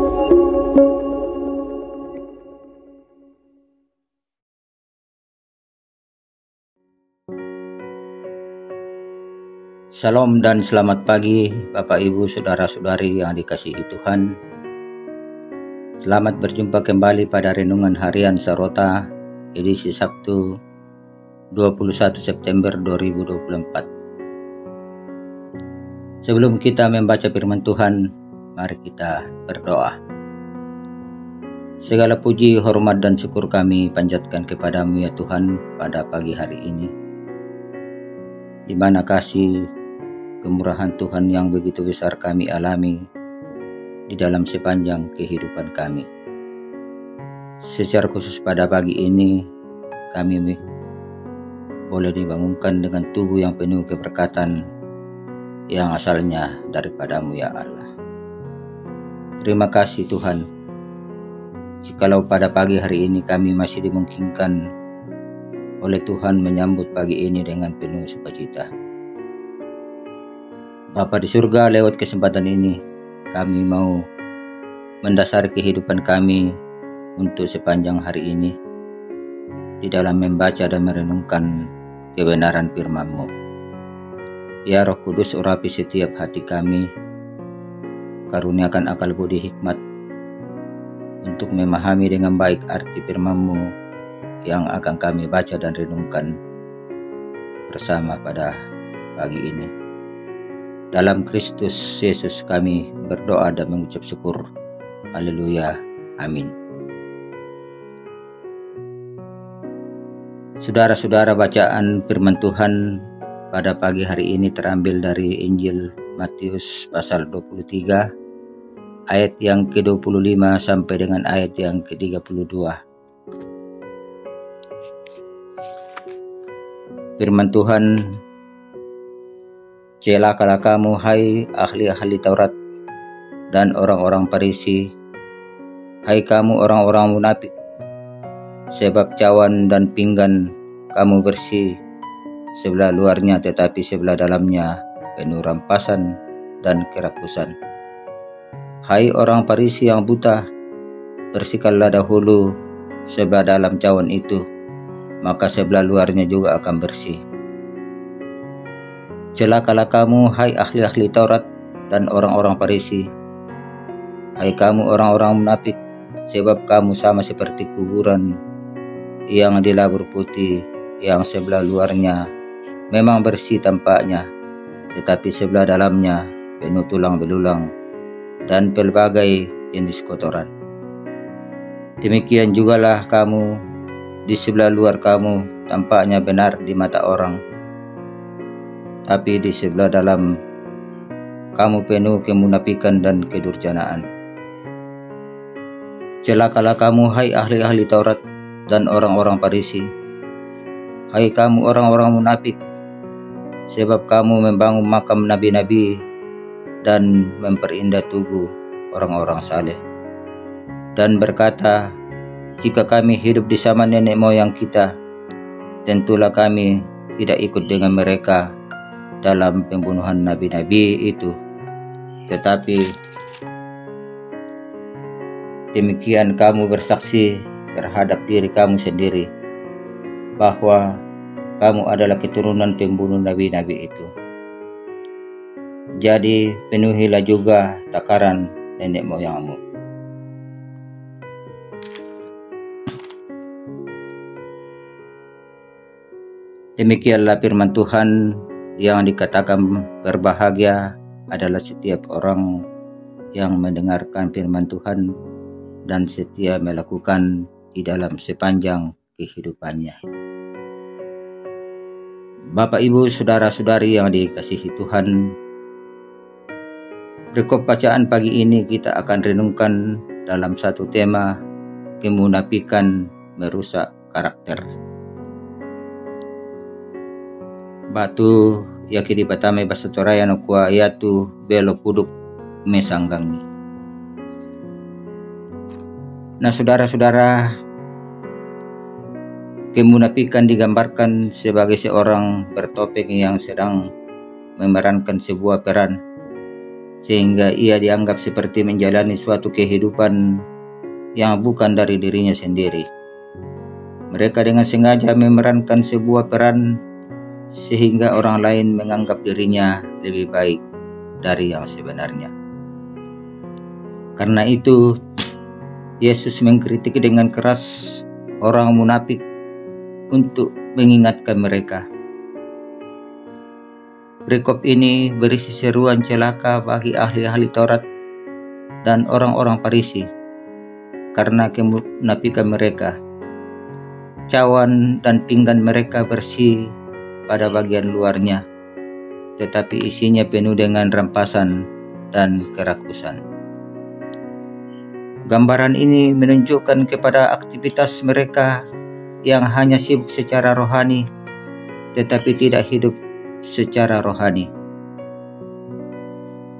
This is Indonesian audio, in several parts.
Shalom dan selamat pagi Bapak Ibu Saudara-saudari yang dikasihi Tuhan. Selamat berjumpa kembali pada Renungan Harian Sarota edisi Sabtu 21 September 2024. Sebelum kita membaca firman Tuhan, mari kita berdoa. Segala puji, hormat dan syukur kami panjatkan kepadamu ya Tuhan pada pagi hari ini, di mana kasih kemurahan Tuhan yang begitu besar kami alami di dalam sepanjang kehidupan kami. Secara khusus pada pagi ini kami boleh dibangunkan dengan tubuh yang penuh keberkatan yang asalnya daripadamu ya Allah. Terima kasih Tuhan, jikalau pada pagi hari ini kami masih dimungkinkan oleh Tuhan menyambut pagi ini dengan penuh sukacita. Bapa di surga, lewat kesempatan ini kami mau mendasari kehidupan kami untuk sepanjang hari ini di dalam membaca dan merenungkan kebenaran firman-Mu. Ya Roh Kudus, urapi setiap hati kami, karuniakan akal budi hikmat untuk memahami dengan baik arti firman-Mu yang akan kami baca dan renungkan bersama pada pagi ini. Dalam Kristus Yesus kami berdoa dan mengucap syukur. Haleluya. Amin. Saudara-saudara, bacaan firman Tuhan pada pagi hari ini terambil dari Injil Matius pasal 23 ayat yang ke-25 sampai dengan ayat yang ke-32. Firman Tuhan: Celakalah kamu, hai ahli-ahli Taurat dan orang-orang Farisi, hai kamu orang-orang munafik, sebab cawan dan pinggan kamu bersih sebelah luarnya, tetapi sebelah dalamnya penuh rampasan dan kerakusan. Hai orang Farisi yang buta, bersihkanlah dahulu sebelah dalam cawan itu, maka sebelah luarnya juga akan bersih. Celakalah kamu, hai ahli-ahli Taurat dan orang-orang Farisi, hai kamu orang-orang munafik, sebab kamu sama seperti kuburan yang dilabur putih, yang sebelah luarnya memang bersih tampaknya, tetapi sebelah dalamnya penuh tulang belulang dan pelbagai jenis kotoran. Demikian jugalah kamu, di sebelah luar kamu tampaknya benar di mata orang, tapi di sebelah dalam kamu penuh kemunafikan dan kedurjanaan. Celakalah kamu, hai ahli-ahli Taurat dan orang-orang Farisi, hai kamu orang-orang munafik, sebab kamu membangun makam nabi-nabi dan memperindah tugu orang-orang saleh, dan berkata, jika kami hidup di zaman nenek moyang kita, tentulah kami tidak ikut dengan mereka dalam pembunuhan nabi-nabi itu. Tetapi demikian kamu bersaksi terhadap diri kamu sendiri bahwa kamu adalah keturunan pembunuh nabi-nabi itu. Jadi penuhilah juga takaran nenek moyangmu. Demikianlah firman Tuhan yang dikatakan berbahagia adalah setiap orang yang mendengarkan firman Tuhan dan setia melakukan di dalam sepanjang kehidupannya. Bapak, Ibu, Saudara-saudari yang dikasihi Tuhan, perikop bacaan pagi ini kita akan renungkan dalam satu tema: kemunafikan merusak karakter. Batu yakini batame basa toraya no kuah yatu belo puduk mesanggangi. Nah, saudara-saudara, kemunafikan digambarkan sebagai seorang bertopeng yang sedang memerankan sebuah peran sehingga ia dianggap seperti menjalani suatu kehidupan yang bukan dari dirinya sendiri. Mereka dengan sengaja memerankan sebuah peran sehingga orang lain menganggap dirinya lebih baik dari yang sebenarnya. Karena itu, Yesus mengkritik dengan keras orang munafik untuk mengingatkan mereka. Perikop ini berisi seruan celaka bagi ahli-ahli Taurat dan orang-orang Farisi karena kemunafikan mereka. Cawan dan pinggan mereka bersih pada bagian luarnya, tetapi isinya penuh dengan rampasan dan kerakusan. Gambaran ini menunjukkan kepada aktivitas mereka yang hanya sibuk secara rohani, tetapi tidak hidup secara rohani.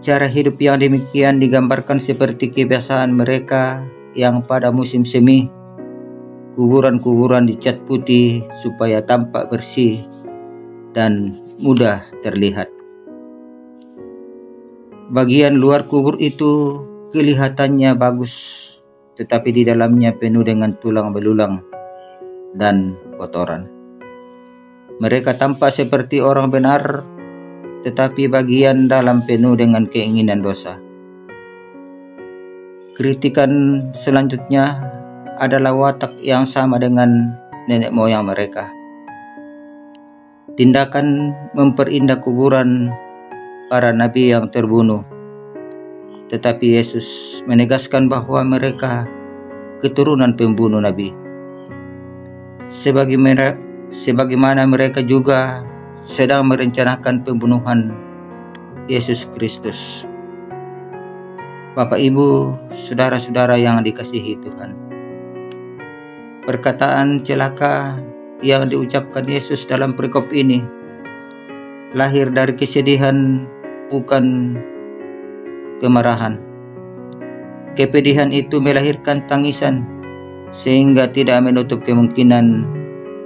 Cara hidup yang demikian digambarkan seperti kebiasaan mereka yang pada musim semi, kuburan-kuburan dicat putih supaya tampak bersih dan mudah terlihat. Bagian luar kubur itu kelihatannya bagus, tetapi di dalamnya penuh dengan tulang belulang dan kotoran. Mereka tampak seperti orang benar, tetapi bagian dalam penuh dengan keinginan dosa. Kritikan selanjutnya adalah watak yang sama dengan nenek moyang mereka. Tindakan memperindah kuburan para nabi yang terbunuh. Tetapi Yesus menegaskan bahwa mereka keturunan pembunuh nabi. Sebagaimana mereka juga sedang merencanakan pembunuhan Yesus Kristus. Bapak, Ibu, saudara-saudara yang dikasihi Tuhan, perkataan celaka yang diucapkan Yesus dalam perikop ini lahir dari kesedihan, bukan kemarahan. Kepedihan itu melahirkan tangisan, sehingga tidak menutup kemungkinan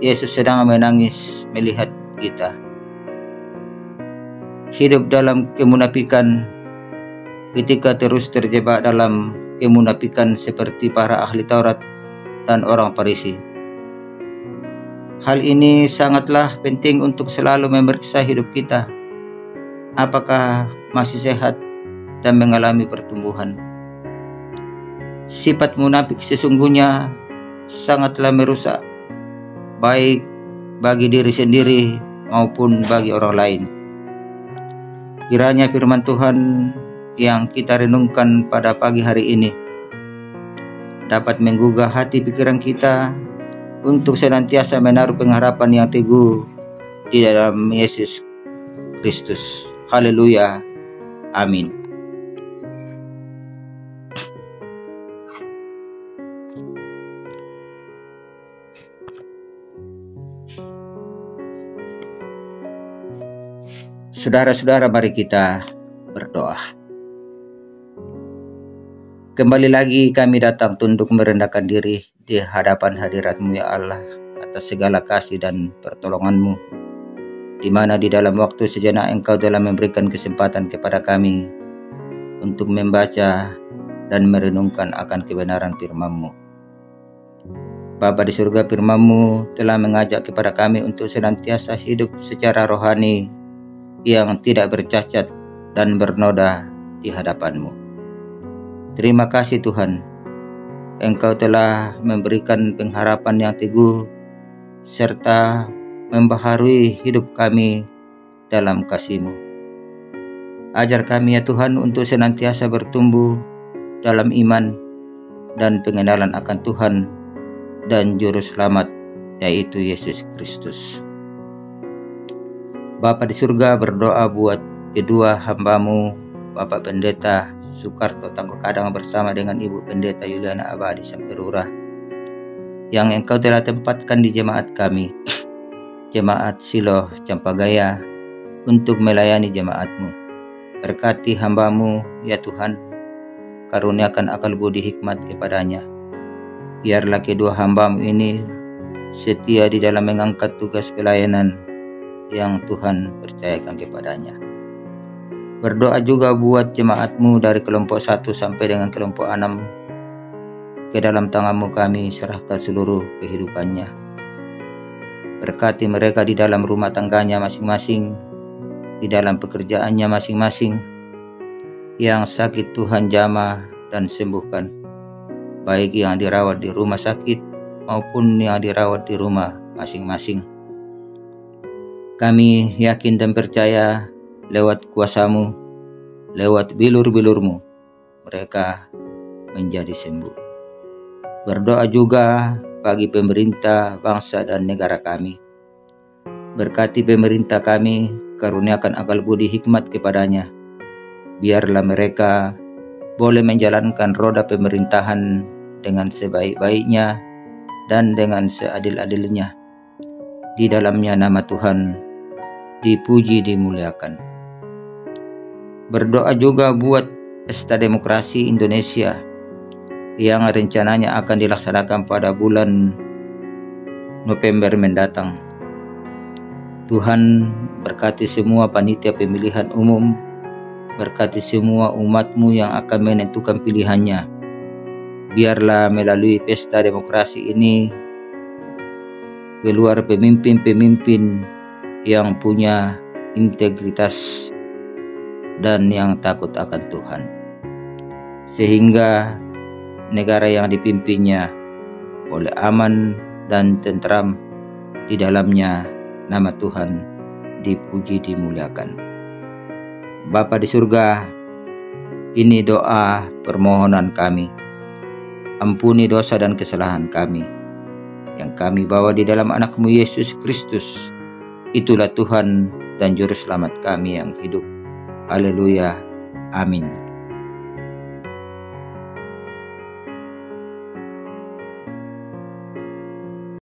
Yesus sedang menangis melihat kita hidup dalam kemunafikan. Ketika terus terjebak dalam kemunafikan seperti para ahli Taurat dan orang Farisi. Hal ini sangatlah penting untuk selalu memeriksa hidup kita, apakah masih sehat dan mengalami pertumbuhan. Sifat munafik sesungguhnya sangatlah merusak, baik bagi diri sendiri maupun bagi orang lain. Kiranya firman Tuhan yang kita renungkan pada pagi hari ini dapat menggugah hati pikiran kita untuk senantiasa menaruh pengharapan yang teguh di dalam Yesus Kristus. Haleluya. Amin. Saudara-saudara, mari kita berdoa. Kembali lagi kami datang tunduk merendahkan diri di hadapan hadirat-Mu ya Allah, atas segala kasih dan pertolongan-Mu, di mana di dalam waktu sejenak Engkau telah memberikan kesempatan kepada kami untuk membaca dan merenungkan akan kebenaran firman-Mu. Bapa di surga, firman-Mu telah mengajak kepada kami untuk senantiasa hidup secara rohani yang tidak bercacat dan bernoda di hadapan-Mu. Terima kasih Tuhan, Engkau telah memberikan pengharapan yang teguh serta membaharui hidup kami dalam kasih-Mu. Ajar kami ya Tuhan untuk senantiasa bertumbuh dalam iman dan pengenalan akan Tuhan dan Juru Selamat, yaitu Yesus Kristus. Bapa di surga, berdoa buat kedua hamba-Mu, Bapak Pendeta Sukarto Tangguh Kadang bersama dengan Ibu Pendeta Yuliana Abadi Samperura, yang Engkau telah tempatkan di jemaat kami, Jemaat Siloh Campagaya, untuk melayani jemaat-Mu. Berkati hamba-Mu ya Tuhan, karuniakan akal budi hikmat kepadanya. Biarlah kedua hamba-Mu ini setia di dalam mengangkat tugas pelayanan yang Tuhan percayakan kepadanya. Berdoa juga buat jemaatmu dari kelompok 1 sampai dengan kelompok 6. Ke dalam tanganmu kami serahkan seluruh kehidupannya. Berkati mereka di dalam rumah tangganya masing-masing, di dalam pekerjaannya masing-masing. Yang sakit Tuhan jamah dan sembuhkan, baik yang dirawat di rumah sakit maupun yang dirawat di rumah masing-masing. Kami yakin dan percaya lewat kuasa-Mu, lewat bilur-bilur-Mu, mereka menjadi sembuh. Berdoa juga bagi pemerintah, bangsa dan negara kami. Berkati pemerintah kami, karuniakan akal budi hikmat kepadanya. Biarlah mereka boleh menjalankan roda pemerintahan dengan sebaik-baiknya dan dengan seadil-adilnya. Di dalamnya nama Tuhan dipuji, dimuliakan. Berdoa juga buat pesta demokrasi Indonesia yang rencananya akan dilaksanakan pada bulan November mendatang. Tuhan berkati semua panitia pemilihan umum, berkati semua umat-Mu yang akan menentukan pilihannya. Biarlah melalui pesta demokrasi ini keluar pemimpin-pemimpin yang punya integritas dan yang takut akan Tuhan, sehingga negara yang dipimpinnya oleh aman dan tentram. Di dalamnya nama Tuhan dipuji, dimuliakan. Bapa di surga, ini doa permohonan kami. Ampuni dosa dan kesalahan kami yang kami bawa di dalam anak-Mu Yesus Kristus. Itulah Tuhan dan Juru Selamat kami yang hidup. Haleluya. Amin.